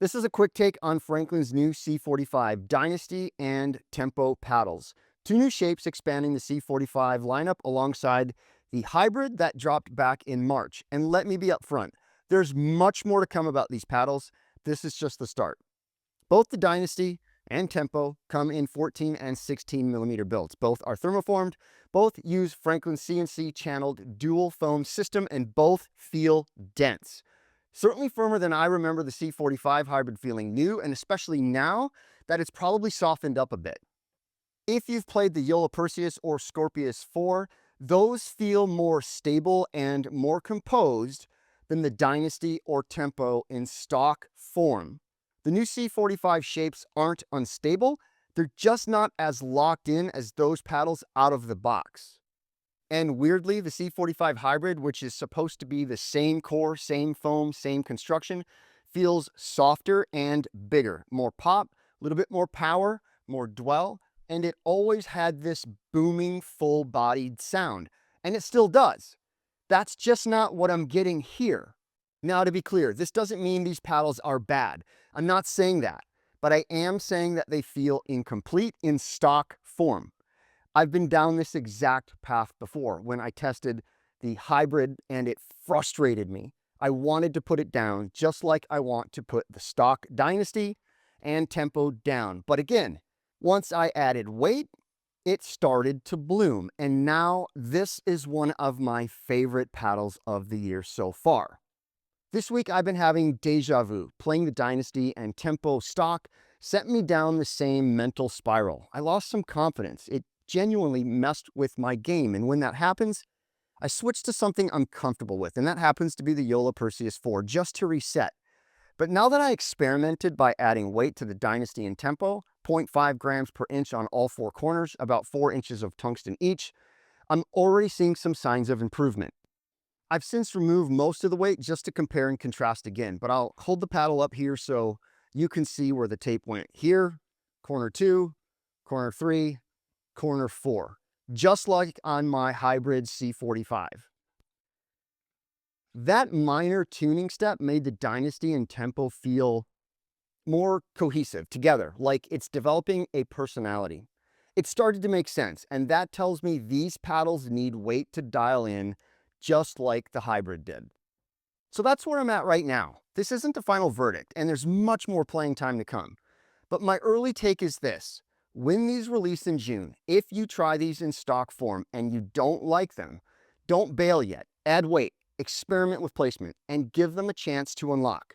This is a quick take on Franklin's new C45 Dynasty and Tempo paddles. Two new shapes expanding the C45 lineup alongside the Hybrid that dropped back in March. And let me be upfront, there's much more to come about these paddles. This is just the start. Both the Dynasty and Tempo come in 14 and 16 millimeter builds. Both are thermoformed, both use Franklin's CNC channeled dual foam system, and both feel dense. Certainly firmer than I remember the C45 Hybrid feeling new, and especially now that it's probably softened up a bit. If you've played the JOOLA Perseus or Scorpeus 4, those feel more stable and more composed than the Dynasty or Tempo in stock form. The new C45 shapes aren't unstable, they're just not as locked in as those paddles out of the box. And weirdly, the C45 Hybrid, which is supposed to be the same core, same foam, same construction, feels softer and bigger. More pop, a little bit more power, more dwell, and it always had this booming, full-bodied sound. And it still does. That's just not what I'm getting here. Now, to be clear, this doesn't mean these paddles are bad. I'm not saying that, but I am saying that they feel incomplete in stock form. I've been down this exact path before when I tested the Hybrid and it frustrated me. I wanted to put it down just like I want to put the stock Dynasty and Tempo down. But again, once I added weight, it started to bloom. And now this is one of my favorite paddles of the year so far. This week I've been having deja vu. Playing the Dynasty and Tempo stock sent me down the same mental spiral. I lost some confidence. It genuinely messed with my game. And when that happens, I switch to something I'm comfortable with. And that happens to be the JOOLA Perseus 4, just to reset. But now that I experimented by adding weight to the Dynasty and Tempo, 0.5 grams per inch on all four corners, about 4 inches of tungsten each, I'm already seeing some signs of improvement. I've since removed most of the weight just to compare and contrast again, but I'll hold the paddle up here so you can see where the tape went. Here, corner 2, corner 3, corner 4, just like on my Hybrid C45. That minor tuning step made the Dynasty and Tempo feel more cohesive together, like it's developing a personality. It started to make sense, and that tells me these paddles need weight to dial in, just like the Hybrid did. So that's where I'm at right now. This isn't the final verdict, and there's much more playing time to come. But my early take is this. When these release in June, if you try these in stock form and you don't like them, don't bail yet. Add weight, experiment with placement, and give them a chance to unlock.